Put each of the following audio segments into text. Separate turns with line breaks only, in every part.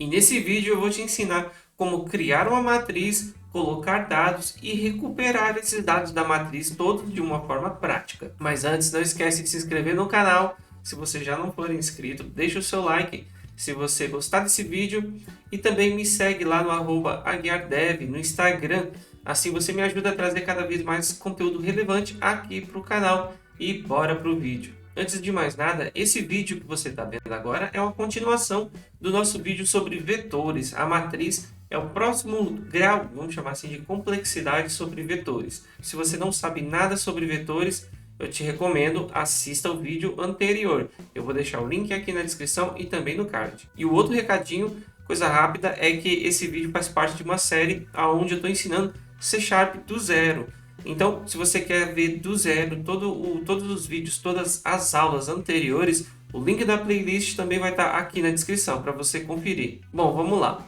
E nesse vídeo eu vou te ensinar como criar uma matriz, colocar dados e recuperar esses dados da matriz todos de uma forma prática. Mas antes, não esquece de se inscrever no canal. Se você já não for inscrito, deixa o seu like se você gostar desse vídeo e também me segue lá no @aguiardev no Instagram. Assim você me ajuda a trazer cada vez mais conteúdo relevante aqui para o canal. E bora pro vídeo. Antes de mais nada, esse vídeo que você está vendo agora é uma continuação do nosso vídeo sobre vetores. A matriz é o próximo grau, vamos chamar assim, de complexidade sobre vetores. Se você não sabe nada sobre vetores, eu te recomendo, assista o vídeo anterior. Eu vou deixar o link aqui na descrição e também no card. E o outro recadinho, coisa rápida, é que esse vídeo faz parte de uma série onde eu estou ensinando C# do zero. Então, se você quer ver do zero todos os vídeos, todas as aulas anteriores, o link da playlist também vai estar aqui na descrição para você conferir. Bom, vamos lá.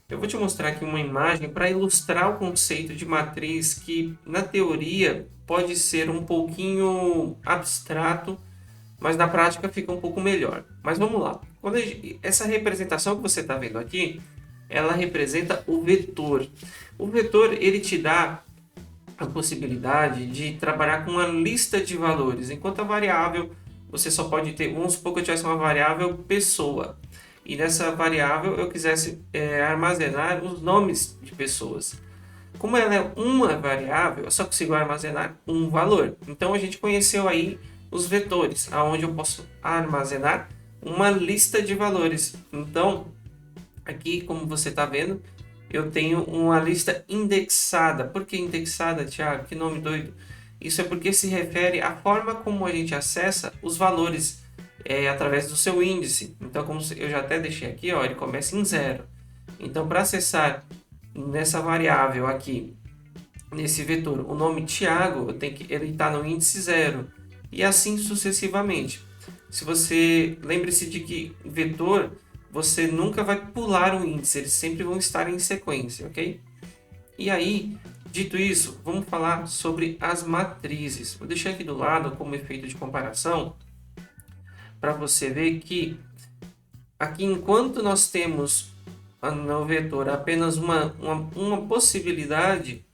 Eu vou te mostrar aqui uma imagem para ilustrar o conceito de matriz que, na teoria, pode ser um pouquinho abstrato, mas na prática fica um pouco melhor. Mas vamos lá. Essa representação que você está vendo aqui, ela representa o vetor. O vetor, ele te dá a possibilidade de trabalhar com uma lista de valores, enquanto a variável você só pode ter, vamos supor que eu tivesse uma variável pessoa, e nessa variável eu quisesse armazenar os nomes de pessoas. Como ela é uma variável, eu só consigo armazenar um valor. Então a gente conheceu aí os vetores, aonde eu posso armazenar uma lista de valores. Então, aqui como você está vendo, eu tenho uma lista indexada. Por que indexada, Thiago? Que nome doido. Isso é porque se refere à forma como a gente acessa os valores através do seu índice. Então, como eu já até deixei aqui, ó, ele começa em 0. Então, para acessar nessa variável aqui, nesse vetor, o nome Thiago, ele está no índice 0. E assim sucessivamente. Se você lembre-se de que vetor, você nunca vai pular o índice, eles sempre vão estar em sequência, ok? E aí, dito isso, vamos falar sobre as matrizes. Vou deixar aqui do lado como efeito de comparação, para você ver que aqui, enquanto nós temos no vetor apenas uma possibilidade,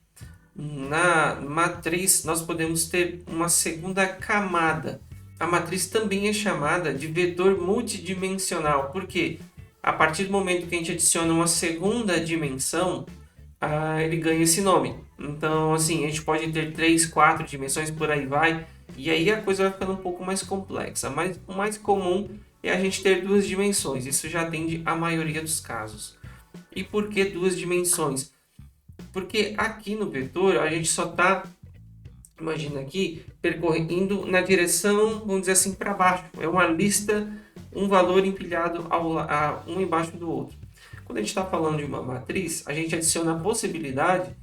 na matriz nós podemos ter uma segunda camada. A matriz também é chamada de vetor multidimensional, porque a partir do momento que a gente adiciona uma segunda dimensão, ele ganha esse nome. Então, assim, a gente pode ter 3, 4 dimensões, por aí vai, e aí a coisa vai ficando um pouco mais complexa. Mas o mais comum é a gente ter 2 dimensões, isso já atende a maioria dos casos. E por que 2 dimensões? Porque aqui no vetor a gente só está, imagina aqui, percorrendo na direção, vamos dizer assim, para baixo. É uma lista, um valor empilhado um embaixo do outro. Quando a gente está falando de uma matriz, a gente adiciona a possibilidade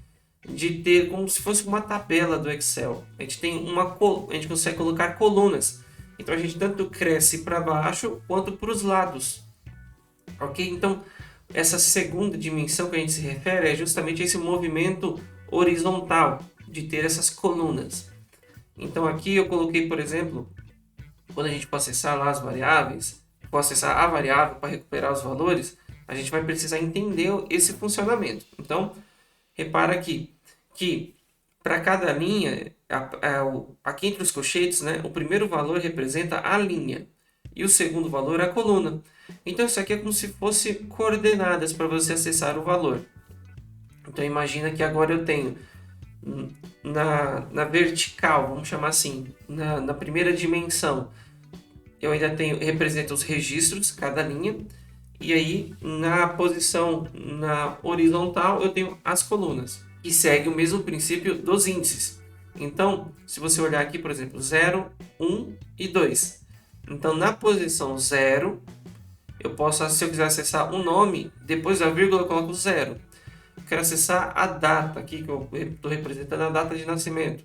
de ter como se fosse uma tabela do Excel. A gente consegue colocar colunas. Então a gente tanto cresce para baixo quanto para os lados. Ok? Então essa segunda dimensão que a gente se refere é justamente esse movimento horizontal de ter essas colunas. Então aqui eu coloquei, por exemplo, quando a gente for acessar lá as variáveis, for acessar a variável para recuperar os valores, a gente vai precisar entender esse funcionamento. Então, repara aqui que para cada linha, aqui entre os colchetes, né, o primeiro valor representa a linha e o segundo valor a coluna. Então isso aqui é como se fosse coordenadas para você acessar o valor. Então imagina que agora eu tenho na vertical, vamos chamar assim, na primeira dimensão, eu ainda tenho, representa os registros, cada linha, e aí na posição na horizontal eu tenho as colunas, que segue o mesmo princípio dos índices. Então, se você olhar aqui, por exemplo, 0, 1 e 2. Então, na posição 0, eu posso, se eu quiser acessar um nome, depois da vírgula eu coloco 0. Eu quero acessar a data, aqui que eu estou representando a data de nascimento.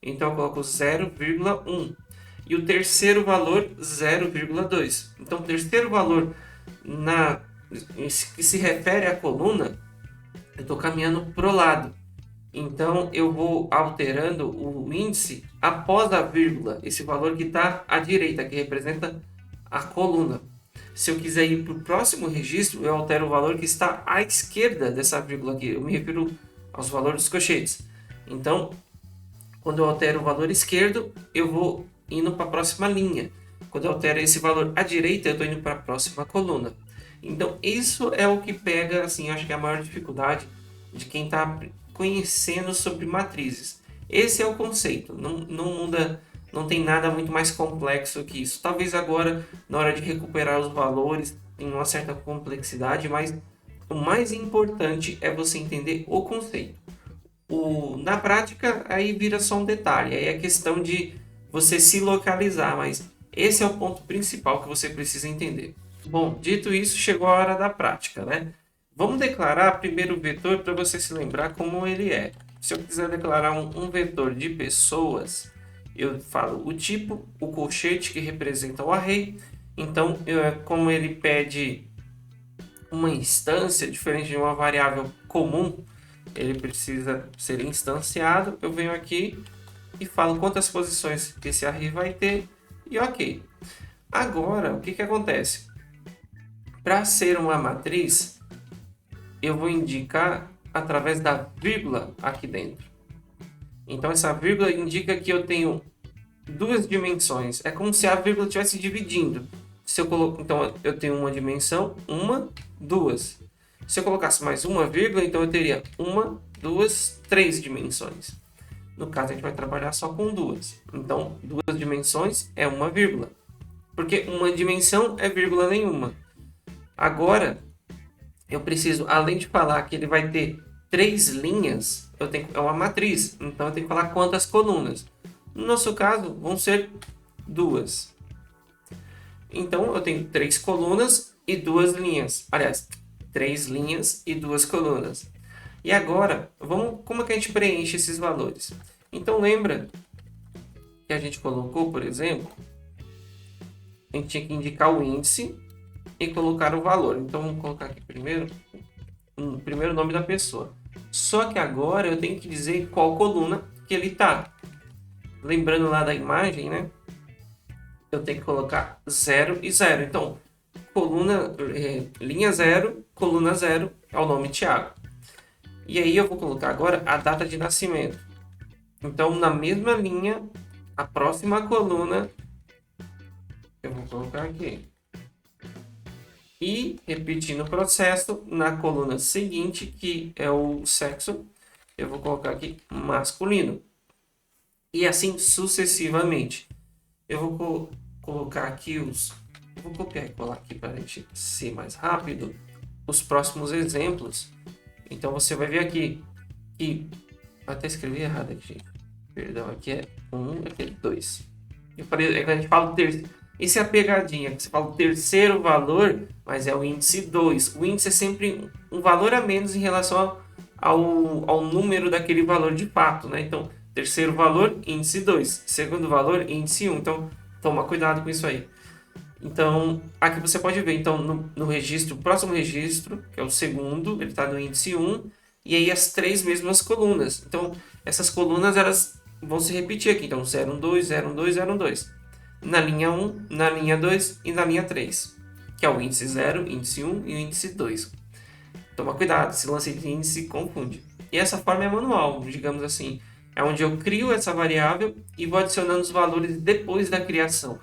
Então, eu coloco 0,1. E o terceiro valor, 0,2. Então, o terceiro valor que se refere à coluna, eu estou caminhando para o lado. Então, eu vou alterando o índice após a vírgula, esse valor que está à direita, que representa a coluna. Se eu quiser ir para o próximo registro, eu altero o valor que está à esquerda dessa vírgula aqui. Eu me refiro aos valores dos colchetes. Então, quando eu altero o valor esquerdo, eu vou indo para a próxima linha. Quando eu altero esse valor à direita, eu estou indo para a próxima coluna. Então, isso é o que pega, assim, acho que é a maior dificuldade de quem está conhecendo sobre matrizes. Esse é o conceito, não muda, não tem nada muito mais complexo que isso. Talvez agora, na hora de recuperar os valores, tem uma certa complexidade, mas o mais importante é você entender o conceito. Na prática, aí vira só um detalhe, aí é questão de você se localizar, mas esse é o ponto principal que você precisa entender. Bom, dito isso, chegou a hora da prática, né? Vamos declarar primeiro o vetor para você se lembrar como ele é. Se eu quiser declarar um vetor de pessoas, eu falo o tipo, o colchete que representa o array. Então, como ele pede uma instância diferente de uma variável comum, ele precisa ser instanciado. Eu venho aqui e falo quantas posições esse array vai ter e ok. Agora, o que acontece? Para ser uma matriz, eu vou indicar através da vírgula aqui dentro. Então, essa vírgula indica que eu tenho duas dimensões. É como se a vírgula estivesse dividindo. Se eu coloco, então, eu tenho uma dimensão, uma, duas. Se eu colocasse mais uma vírgula, então eu teria uma, duas, três dimensões. No caso, a gente vai trabalhar só com duas. Então, duas dimensões é uma vírgula. Porque uma dimensão é vírgula nenhuma. Agora, eu preciso, além de falar que ele vai ter três linhas, é uma matriz. Então, eu tenho que falar quantas colunas. No nosso caso, vão ser duas. Então, eu tenho três colunas e duas linhas. Aliás, três linhas e duas colunas. E agora, como é que a gente preenche esses valores? Então, lembra que a gente colocou, por exemplo, a gente tinha que indicar o índice e colocar o valor. Então, vamos colocar aqui primeiro o primeiro nome da pessoa. Só que agora eu tenho que dizer qual coluna que ele está. Lembrando lá da imagem, né? Eu tenho que colocar 0 e 0. Então, linha 0, coluna 0 é o nome Thiago. E aí eu vou colocar agora a data de nascimento. Então, na mesma linha, a próxima coluna, eu vou colocar aqui. E, repetindo o processo, na coluna seguinte, que é o sexo, eu vou colocar aqui masculino. E assim sucessivamente. Eu vou colocar aqui vou copiar e colar aqui para a gente ser mais rápido. Os próximos exemplos. Então você vai ver aqui que até escrevi errado aqui, gente. Perdão, aqui é 1, aqui é 2. Eu falei, a gente fala o terceiro. Isso é a pegadinha, que você fala o terceiro valor, mas é o índice 2. O índice é sempre um valor a menos em relação ao número daquele valor de fato, né? Então, terceiro valor, índice 2. Segundo valor, índice 1. Então, toma cuidado com isso aí. Então, aqui você pode ver, então, no registro, o próximo registro, que é o segundo, ele está no índice 1, e aí as três mesmas colunas. Então, essas colunas, elas vão se repetir aqui. Então, 0, 1, 2, 0, 1, 2, 0, 1, 2. Na linha 1, na linha 2 e na linha 3, que é o índice 0, índice 1 e o índice 2. Toma cuidado, esse lance de índice confunde. E essa forma é manual, digamos assim. É onde eu crio essa variável e vou adicionando os valores depois da criação.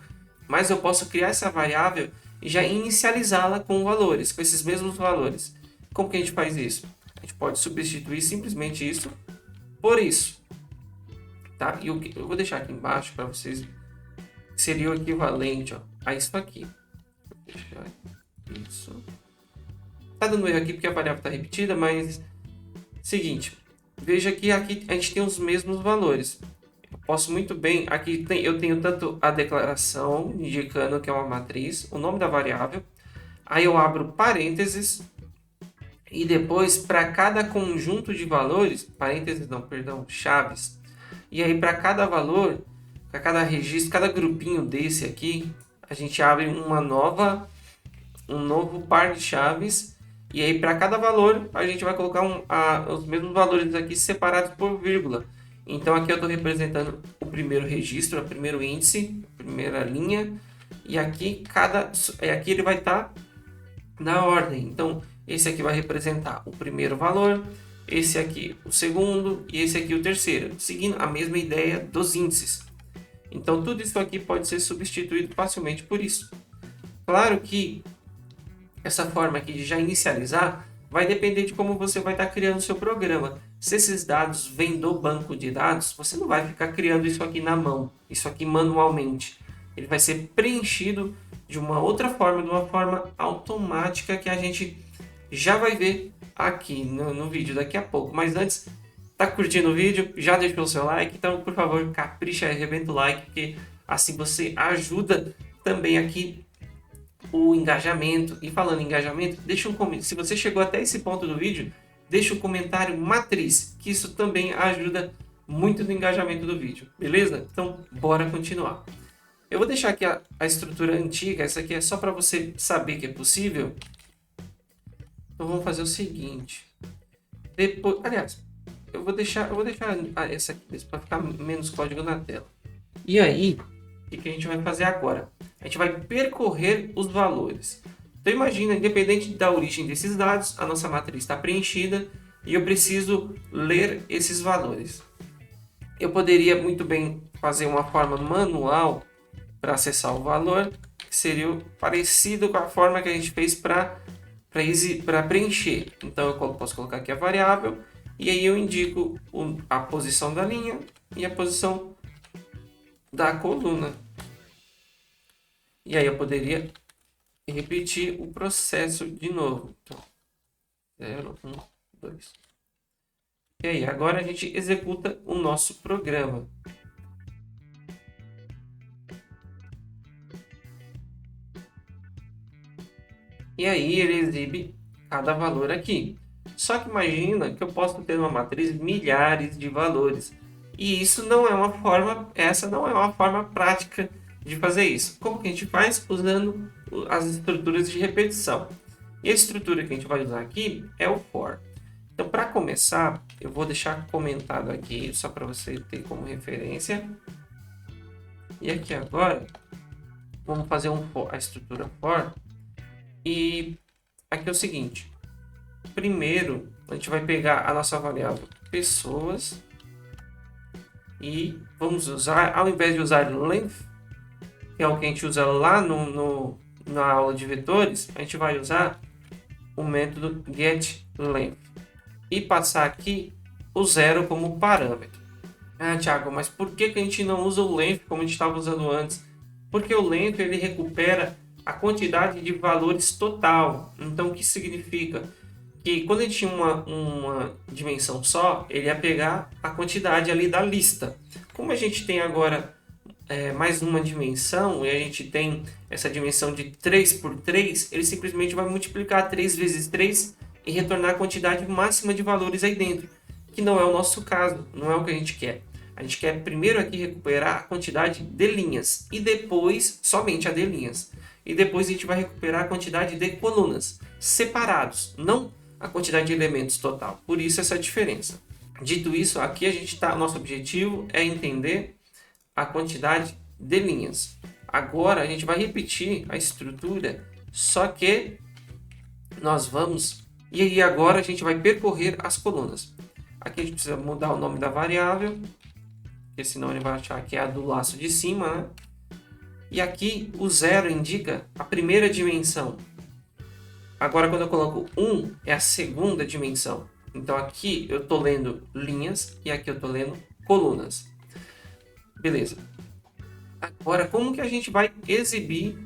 Mas eu posso criar essa variável e já inicializá-la com valores, com esses mesmos valores. Como que a gente faz isso? A gente pode substituir simplesmente isso por isso. Tá? E eu vou deixar aqui embaixo para vocês, que seria o equivalente, ó, a isso aqui. Vou deixar isso. Tá dando erro aqui porque a variável está repetida, mas... Seguinte, veja que aqui a gente tem os mesmos valores. Eu posso muito bem... Aqui eu tenho tanto a declaração indicando que é uma matriz, o nome da variável. Aí eu abro parênteses. E depois, para cada conjunto de valores... Parênteses não, perdão, chaves. E aí, para cada valor, para cada registro, cada grupinho desse aqui, a gente abre um novo par de chaves. E aí, para cada valor, a gente vai colocar os mesmos valores aqui separados por vírgula. Então, aqui eu estou representando o primeiro registro, o primeiro índice, a primeira linha. E aqui aqui ele vai estar na ordem. Então esse aqui vai representar o primeiro valor, esse aqui o segundo e esse aqui o terceiro, seguindo a mesma ideia dos índices. Então tudo isso aqui pode ser substituído facilmente por isso. Claro que essa forma aqui de já inicializar vai depender de como você vai estar criando o seu programa. Se esses dados vêm do banco de dados, você não vai ficar criando isso aqui na mão, isso aqui manualmente. Ele vai ser preenchido de uma outra forma, de uma forma automática que a gente já vai ver aqui no vídeo daqui a pouco. Mas antes, tá curtindo o vídeo? Já deixou o seu like? Então, por favor, capricha e arrebenta o like, porque assim você ajuda também aqui o engajamento. E falando em engajamento, deixa um comentário. Se você chegou até esse ponto do vídeo, deixa um comentário matriz, que isso também ajuda muito no engajamento do vídeo, beleza? Então, bora continuar. Eu vou deixar aqui a estrutura antiga, essa aqui é só para você saber que é possível. Então vamos fazer o seguinte. Depois, aliás, eu vou deixar essa aqui para ficar menos código na tela. E aí, o que a gente vai fazer agora? A gente vai percorrer os valores. Então imagina, independente da origem desses dados, a nossa matriz está preenchida e eu preciso ler esses valores. Eu poderia muito bem fazer uma forma manual para acessar o valor, que seria parecido com a forma que a gente fez para preencher. Então eu posso colocar aqui a variável e aí eu indico a posição da linha e a posição da coluna. E aí eu poderia repetir o processo de novo. Então, 0, 1, 2. E aí, agora a gente executa o nosso programa. E aí ele exibe cada valor aqui. Só que imagina que eu posso ter uma matriz milhares de valores. E isso não é uma forma, essa não é uma forma prática de fazer isso. Como que a gente faz? Usando as estruturas de repetição. E a estrutura que a gente vai usar aqui é o for. Então, para começar, eu vou deixar comentado aqui, só para você ter como referência. E aqui agora, vamos fazer a estrutura for. E aqui é o seguinte. Primeiro, a gente vai pegar a nossa variável pessoas. E vamos usar, ao invés de usar length, que é o que a gente usa lá na aula de vetores, a gente vai usar o método getLength e passar aqui o 0 como parâmetro. Ah, Thiago, mas por que a gente não usa o length como a gente estava usando antes? Porque o length ele recupera a quantidade de valores total. Então, o que significa? Que quando a gente tinha uma dimensão só, ele ia pegar a quantidade ali da lista. Como a gente tem agora mais uma dimensão, e a gente tem essa dimensão de 3 por 3, ele simplesmente vai multiplicar 3 vezes 3 e retornar a quantidade máxima de valores aí dentro, que não é o nosso caso, não é o que a gente quer. A gente quer primeiro aqui recuperar a quantidade de linhas, e depois somente a de linhas. E depois a gente vai recuperar a quantidade de colunas, separados, não a quantidade de elementos total. Por isso essa diferença. Dito isso, aqui nosso objetivo é entender a quantidade de linhas. Agora a gente vai repetir a estrutura, só que nós vamos... E aí agora a gente vai percorrer as colunas. Aqui a gente precisa mudar o nome da variável, porque senão ele vai achar que é a do laço de cima, né? E aqui o 0 indica a primeira dimensão. Agora quando eu coloco 1 é a segunda dimensão. Então aqui eu estou lendo linhas e aqui eu estou lendo colunas. Beleza. Agora como que a gente vai exibir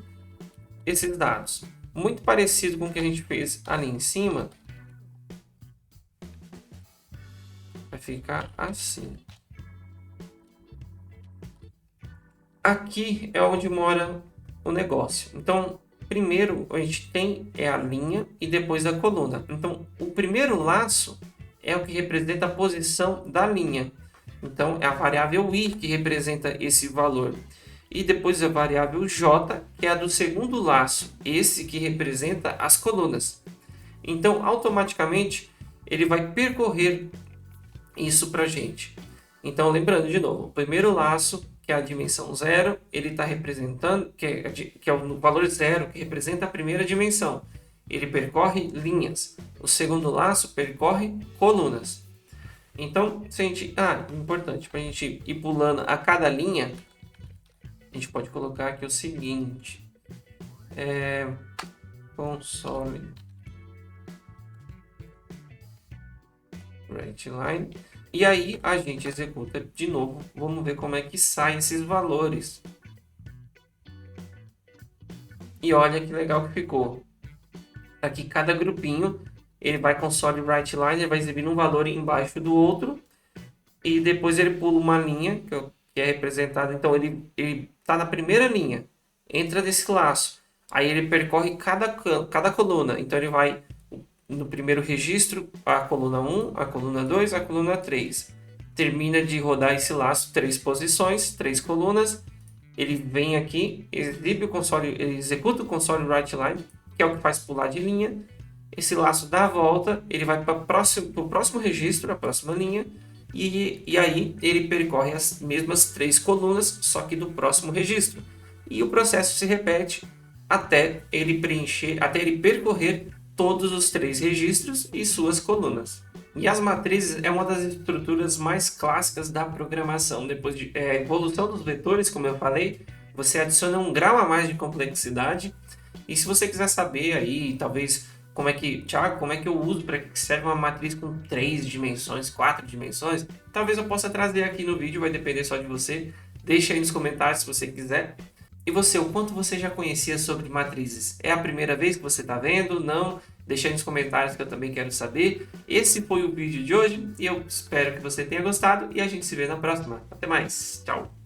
esses dados? Muito parecido com o que a gente fez ali em cima. Vai ficar assim. Aqui é onde mora o negócio. Então, primeiro a gente tem a linha e depois a coluna. Então, o primeiro laço é o que representa a posição da linha. Então, é a variável i que representa esse valor. E depois a variável j, que é a do segundo laço, esse que representa as colunas. Então, automaticamente, ele vai percorrer isso para a gente. Então, lembrando de novo, o primeiro laço, que é a dimensão 0, ele está representando, que é o valor 0, que representa a primeira dimensão. Ele percorre linhas. O segundo laço percorre colunas. Então, se a gente... importante, para a gente ir pulando a cada linha, a gente pode colocar aqui o seguinte. Console Write Line. E aí a gente executa de novo. Vamos ver como é que saem esses valores. E olha que legal que ficou. Aqui cada grupinho, ele vai console write line, ele vai exibir um valor embaixo do outro. E depois ele pula uma linha, que é representada. Então ele está na primeira linha, entra nesse laço. Aí ele percorre cada coluna. Então ele vai no primeiro registro, a coluna 1, a coluna 2, a coluna 3. Termina de rodar esse laço, 3 posições, 3 colunas. Ele vem aqui, exibe o console, ele executa o console write line, que é o que faz pular de linha. Esse laço dá a volta, ele vai para o próximo registro, a próxima linha. E aí ele percorre as mesmas 3 colunas, só que do próximo registro. E o processo se repete até ele percorrer todos os 3 registros e suas colunas. E as matrizes é uma das estruturas mais clássicas da programação. Depois de evolução dos vetores, como eu falei, você adiciona um grau a mais de complexidade. E se você quiser saber aí, talvez, Thiago, como é que eu uso, para que serve uma matriz com 3 dimensões, 4 dimensões, talvez eu possa trazer aqui no vídeo, vai depender só de você. Deixa aí nos comentários se você quiser. E você, o quanto você já conhecia sobre matrizes? É a primeira vez que você está vendo? Não? Deixa aí nos comentários que eu também quero saber. Esse foi o vídeo de hoje e eu espero que você tenha gostado e a gente se vê na próxima. Até mais. Tchau.